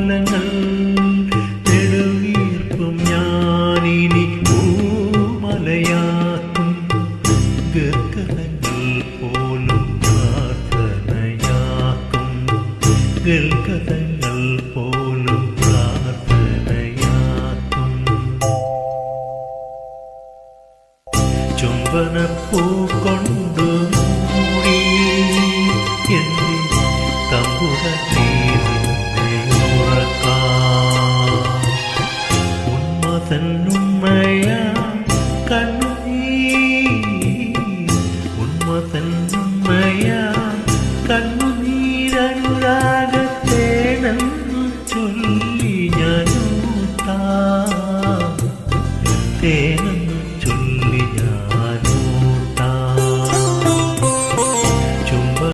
പൂമലങ്ങൾ നെടുവീർപ്പും ഞാനിനി പൂമലയാക്കും. ഗർഗതങ്ങൾ പോലും പ്രാർത്ഥനയാക്കും. ഗർഗതങ്ങൾ പോലും പ്രാർത്ഥനയാക്കും. ചുംബനപ്പൂ കൊണ്ടു മൂടി എന്റെ തമ്പുരാനേ